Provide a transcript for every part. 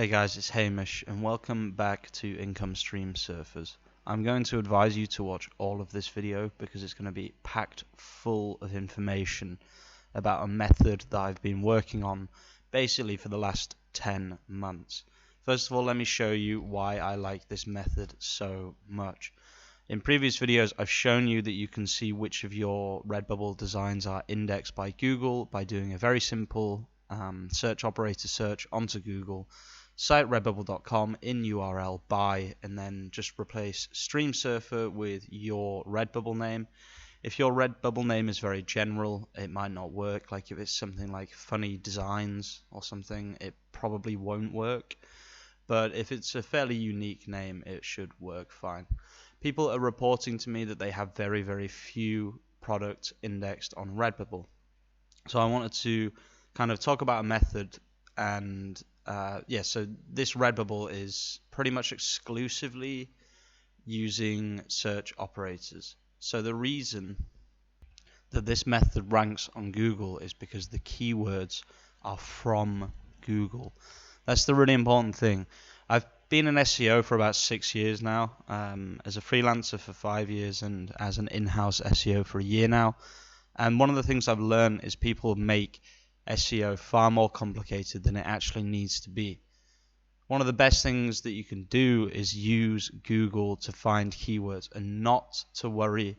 Hey guys, it's Hamish and welcome back to Income Stream Surfers. I'm going to advise you to watch all of this video because it's going to be packed full of information about a method that I've been working on basically for the last 10 months. First of all, let me show you why I like this method so much. In previous videos, I've shown you that you can see which of your Redbubble designs are indexed by Google by doing a very simple search operator search onto Google. Cite redbubble.com in URL by, and then just replace Stream Surfer with your Redbubble name. If your Redbubble name is very general, it might not work. Like if it's something like funny designs or something, it probably won't work. But if it's a fairly unique name, it should work fine. People are reporting to me that they have very, very few products indexed on Redbubble. So I wanted to kind of talk about a method and so this Redbubble is pretty much exclusively using search operators. So the reason that this method ranks on Google is because the keywords are from Google. That's the really important thing. I've been an SEO for about 6 years now, as a freelancer for 5 years and as an in-house SEO for a year now. And one of the things I've learned is people make SEO far more complicated than it actually needs to be. One of the best things that you can do is use Google to find keywords and not to worry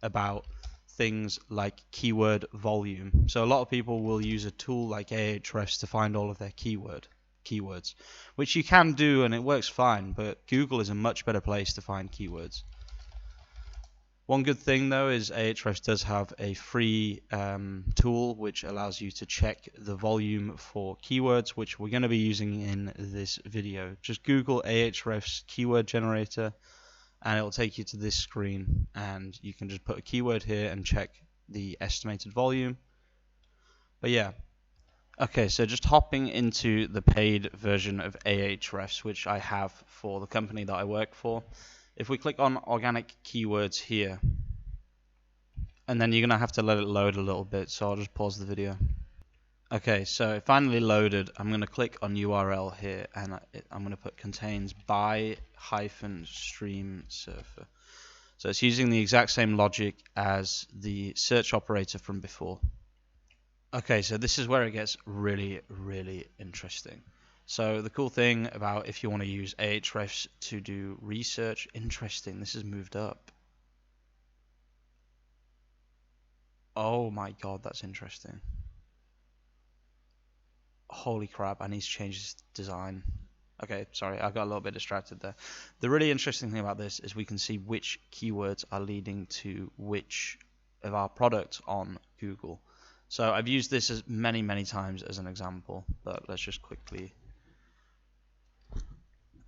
about things like keyword volume. So a lot of people will use a tool like Ahrefs to find all of their keywords, which you can do and it works fine, but Google is a much better place to find keywords. One good thing though is Ahrefs does have a free tool which allows you to check the volume for keywords, which we're going to be using in this video. Just Google Ahrefs keyword generator and it will take you to this screen, and you can just put a keyword here and check the estimated volume. But yeah, okay, so just hopping into the paid version of Ahrefs, which I have for the company that I work for. If we click on organic keywords here, and then you're going to have to let it load a little bit, so I'll just pause the video. Okay, so it finally loaded. I'm going to click on URL here, and I'm going to put contains by -stream surfer. So it's using the exact same logic as the search operator from before. Okay, so this is where it gets really, really interesting. So the cool thing about if you want to use Ahrefs to do research, interesting, this has moved up. Oh my god, that's interesting. Holy crap, I need to change this design. Okay, sorry, I got a little bit distracted there. The really interesting thing about this is we can see which keywords are leading to which of our products on Google. So I've used this as many times as an example, but let's just quickly...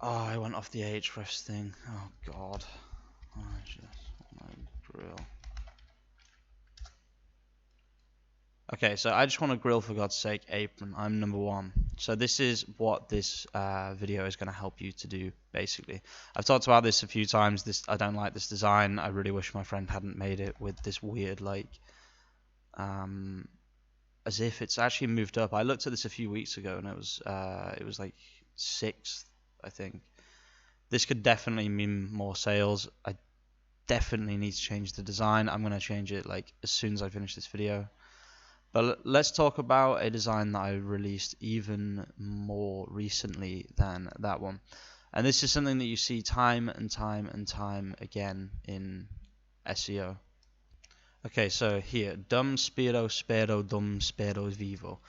Oh, I went off the Ahrefs thing. Oh god. I just want to grill. Okay, so I just want to grill, for God's sake, apron. I'm number one. So this is what this video is going to help you to do, basically. I've talked about this a few times. I don't like this design. I really wish my friend hadn't made it with this weird, like, as if it's actually moved up. I looked at this a few weeks ago, and it was like 6th, I think. This could definitely mean more sales. I definitely need to change the design. I'm going to change it like as soon as I finish this video. But let's talk about a design that I released even more recently than that one. And this is something that you see time and time again in SEO. Okay, so here, dum spero dum spero vivo.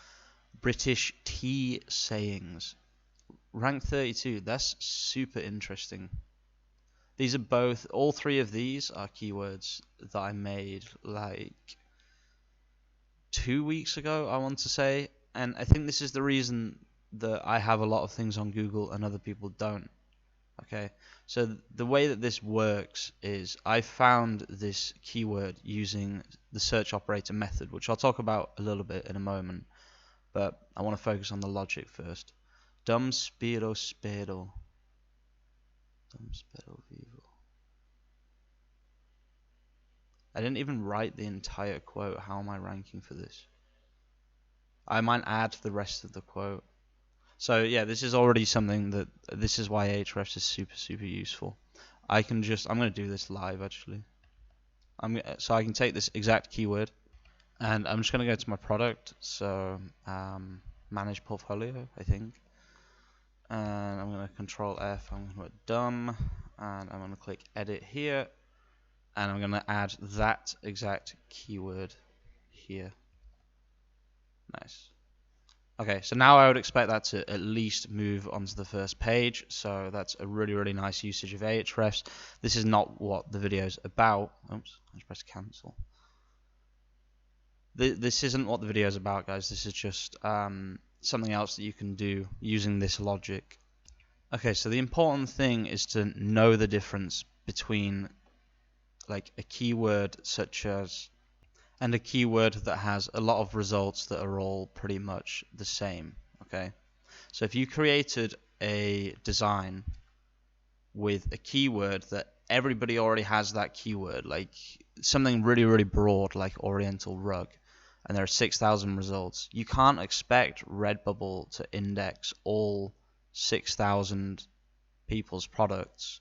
British tea sayings. Rank 32, that's super interesting. These are all three of these are keywords that I made like 2 weeks ago, I want to say, and I think this is the reason that I have a lot of things on Google and other people don't. Okay, so the way that this works is I found this keyword using the search operator method, which I'll talk about a little bit in a moment, but I want to focus on the logic first. Dum spero spero. Dum spero vivo. I didn't even write the entire quote. How am I ranking for this? I might add the rest of the quote. So yeah, this is already something that, this is why Ahrefs is super useful. I'm going to do this live actually. So I can take this exact keyword and I'm just going to go to my product. So manage portfolio, I think. And I'm going to control F, I'm going to put done, and I'm going to click edit here, and I'm going to add that exact keyword here. Nice. Okay, so now I would expect that to at least move onto the first page, so that's a really nice usage of Ahrefs. This is not what the video is about. Oops, I just pressed cancel. This isn't what the video is about, guys. This is just something else that you can do using this logic. Okay, so the important thing is to know the difference between like a keyword such as, and a keyword that has a lot of results that are all pretty much the same. Okay, so if you created a design with a keyword that everybody already has that keyword, like something really broad like oriental rug, and there are 6,000 results, you can't expect Redbubble to index all 6,000 people's products.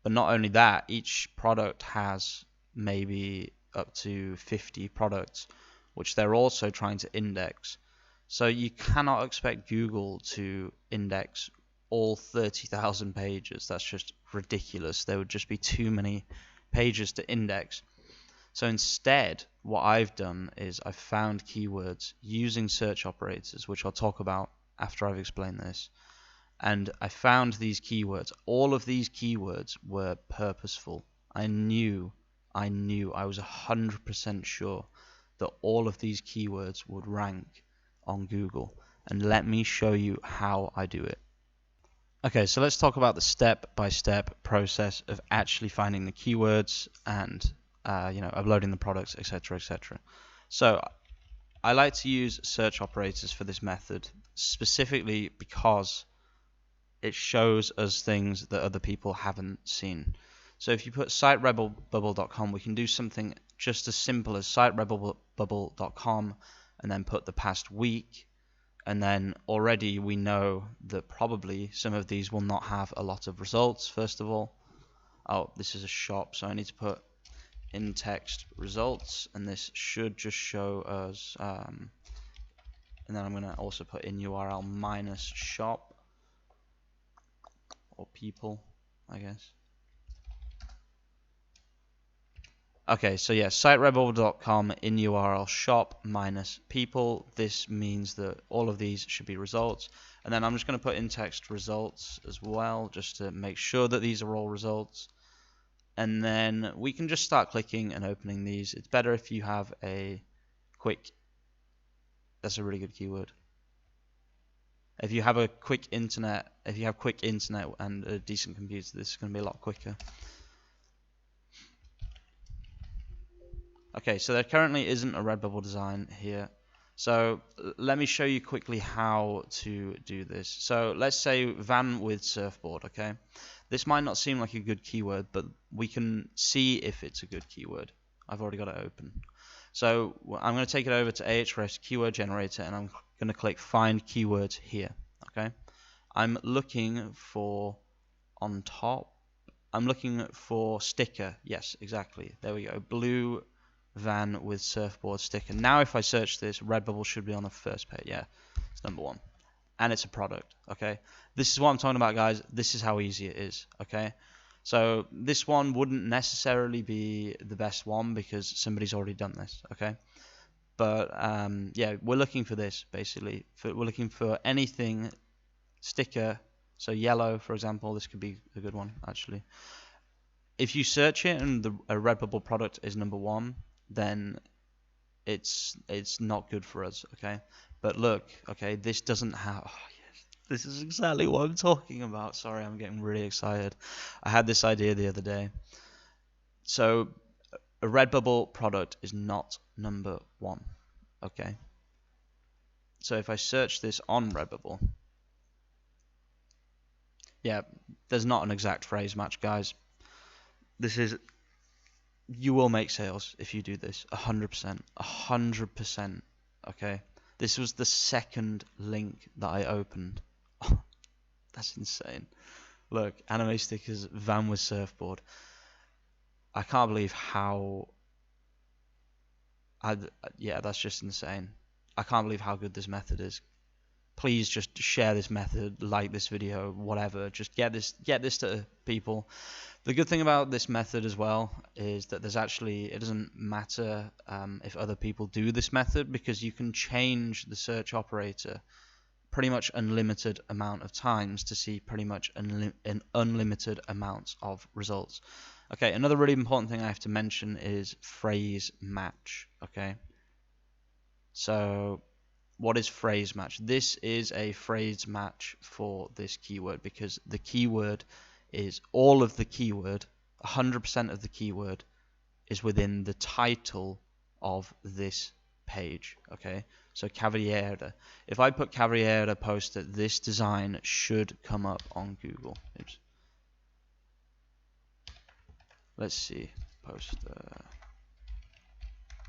But not only that, each product has maybe up to 50 products which they're also trying to index. So you cannot expect Google to index all 30,000 pages. That's just ridiculous. There would just be too many pages to index. So instead, what I've done is I've found keywords using search operators, which I'll talk about after I've explained this. And I found these keywords. All of these keywords were purposeful. I was 100% sure that all of these keywords would rank on Google. And let me show you how I do it. Okay, so let's talk about the step-by-step process of actually finding the keywords and uploading the products, etc. So I like to use search operators for this method, specifically because it shows us things that other people haven't seen. So if you put site-redbubble.com, we can do something just as simple as site-redbubble.com and then put the past week, and then already we know that probably some of these will not have a lot of results. First of all, oh, this is a shop, so I need to put intext results, and this should just show us, and then I'm going to also put in URL minus shop, or people, I guess. Okay, so yeah, site-redbubble.com in URL shop minus people. This means that all of these should be results. And then I'm just going to put in text results as well, just to make sure that these are all results. And then we can just start clicking and opening these. It's better if you have a quick, that's a really good keyword. If you have a quick internet, and a decent computer, this is going to be a lot quicker. Okay, so there currently isn't a Redbubble design here. So let me show you quickly how to do this. So let's say van with surfboard, okay? This might not seem like a good keyword, but we can see if it's a good keyword. I've already got it open. So I'm going to take it over to Ahrefs keyword generator, and I'm going to click find keywords here, okay? I'm looking for, on top, I'm looking for sticker. Yes, exactly. There we go. Blue van with surfboard sticker. Now if I search this, Redbubble should be on the first page. Yeah, it's number one. And it's a product, okay? This is what I'm talking about, guys. This is how easy it is, okay? So this one wouldn't necessarily be the best one because somebody's already done this, okay? But yeah, we're looking for this, basically. We're looking for anything sticker. So yellow, for example, this could be a good one, actually. If you search it and a Redbubble product is number one, then it's not good for us, okay? But look, okay, this doesn't have, oh yes, this is exactly what I'm talking about. Sorry, I'm getting really excited. I had this idea the other day. So a Redbubble product is not number one, okay? So if I search this on Redbubble, yeah, there's not an exact phrase match, guys. This is, you will make sales if you do this, 100%, okay? This was the second link that I opened, That's insane. Look, anime stickers, van with surfboard. I can't believe how. Yeah, that's just insane. I can't believe how good this method is. Please just share this method, like this video, whatever. Just get this to people. The good thing about this method as well is that it doesn't matter if other people do this method, because you can change the search operator pretty much unlimited amount of times to see pretty much an unlimited amounts of results. Okay, another really important thing I have to mention is phrase match. Okay, so what is phrase match? This is a phrase match for this keyword, because the keyword is all of the keyword, 100% of the keyword is within the title of this page. Okay, so Cavaliere. If I put Cavaliere poster, this design should come up on Google. Oops. Let's see, poster.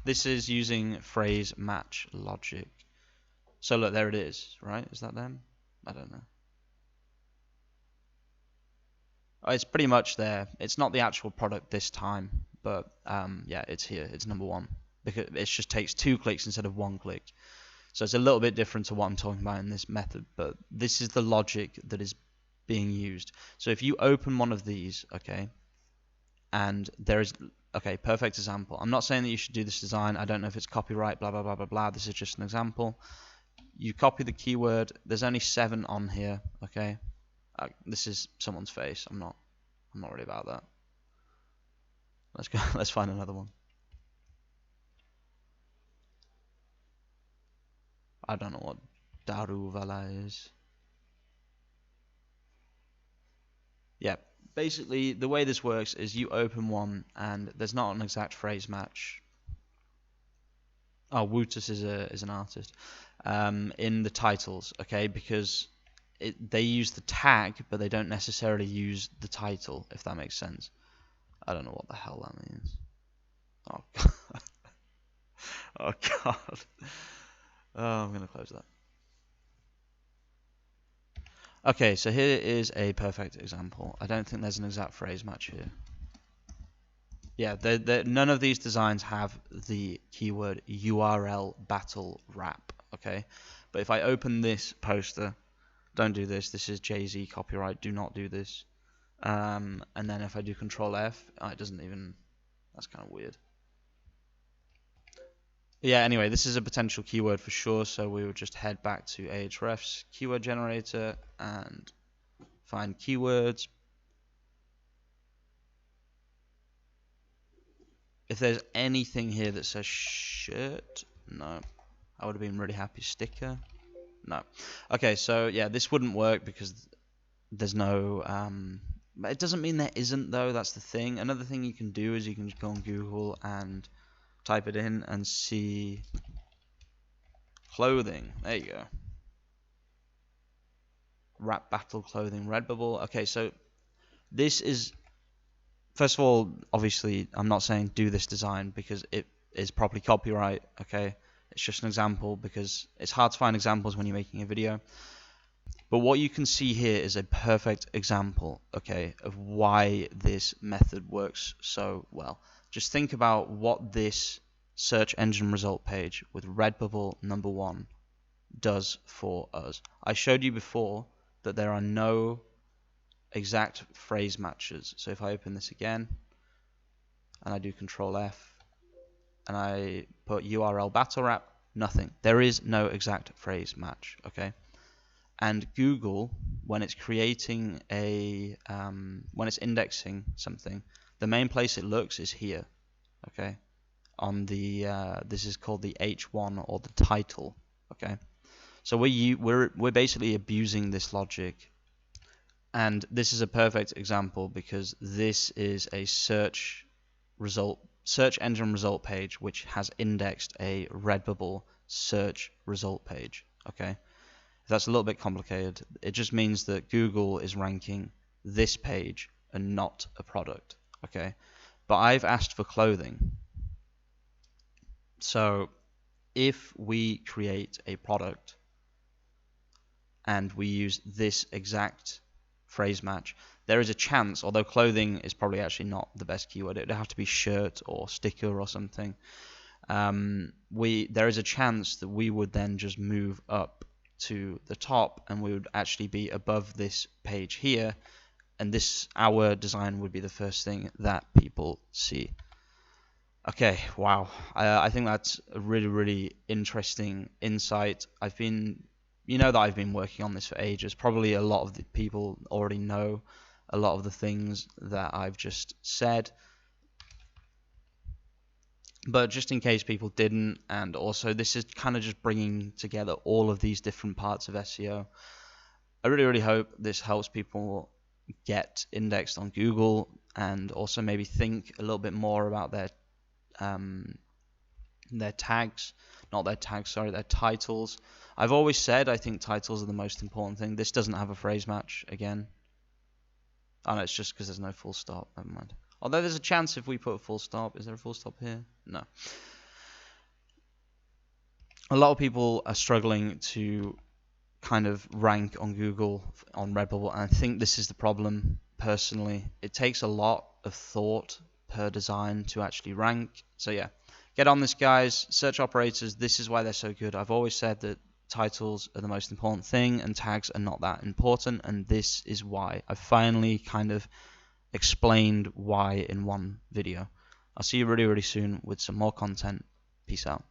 This is using phrase match logic. So look, there it is, right? Is that them? I don't know. Oh, it's pretty much there. It's not the actual product this time, but yeah, it's here. It's number one, because it just takes 2 clicks instead of 1 click. So it's a little bit different to what I'm talking about in this method, but this is the logic that is being used. So if you open one of these, okay, and there is, okay, perfect example. I'm not saying that you should do this design. I don't know if it's copyright, blah, blah, blah, blah, blah. This is just an example. You copy the keyword. There's only 7 on here, okay? This is someone's face. I'm not worried about that. Let's go. Let's find another one. I don't know what Daruvala is. Yeah, basically the way this works is you open one and there's not an exact phrase match. Oh, Wootus is an artist. In the titles, okay, because they use the tag, but they don't necessarily use the title, if that makes sense. I don't know what the hell that means. Oh god. Oh god. Oh, I'm gonna close that. Okay, so here is a perfect example. I don't think there's an exact phrase match here. Yeah, none of these designs have the keyword URL battle wrap, okay? But if I open this poster, don't do this. This is Jay-Z copyright. Do not do this. And then if I do Control F, it doesn't even. That's kind of weird. Yeah, anyway, this is a potential keyword for sure, so we would just head back to Ahrefs keyword generator and find keywords. If there's anything here that says shirt, no. I would have been really happy. Sticker, no. Okay, so yeah, this wouldn't work because there's no. It doesn't mean there isn't though. That's the thing. Another thing you can do is you can just go on Google and type it in and see clothing. There you go. Rap battle clothing, Redbubble. Okay, so this is. First of all, obviously, I'm not saying do this design because it is properly copyright, okay? It's just an example because it's hard to find examples when you're making a video. But what you can see here is a perfect example, okay, of why this method works so well. Just think about what this search engine result page with Redbubble #1 does for us. I showed you before that there are no exact phrase matches. So if I open this again and I do Control F and I put URL battle wrap, nothing. There is no exact phrase match, okay? And Google, when it's creating when it's indexing something, the main place it looks is here, okay? On the this is called the H1 or the title, okay? So we're basically abusing this logic. And this is a perfect example because this is a search engine result page which has indexed a Redbubble search result page. Okay, if that's a little bit complicated, it just means that Google is ranking this page and not a product. Okay, but I've asked for clothing. So if we create a product and we use this exact phrase match, there is a chance, although clothing is probably actually not the best keyword, it would have to be shirt or sticker or something. There is a chance that we would then just move up to the top and we would actually be above this page here, and our design would be the first thing that people see. Okay, wow. I think that's a really, really interesting insight. You know that I've been working on this for ages. Probably a lot of the people already know a lot of the things that I've just said. But just in case people didn't, and also this is kind of just bringing together all of these different parts of SEO. I really, really hope this helps people get indexed on Google and also maybe think a little bit more about their tags, not their tags, sorry, their titles. I've always said I think titles are the most important thing. This doesn't have a phrase match again. Oh no, it's just because there's no full stop. Never mind. Although there's a chance if we put a full stop. Is there a full stop here? No. A lot of people are struggling to kind of rank on Google, on Redbubble, and I think this is the problem personally. It takes a lot of thought per design to actually rank. So yeah, get on this, guys. Search operators, this is why they're so good. I've always said that titles are the most important thing and tags are not that important, and this is why. I finally kind of explained why in one video. I'll see you really, really soon with some more content. Peace out.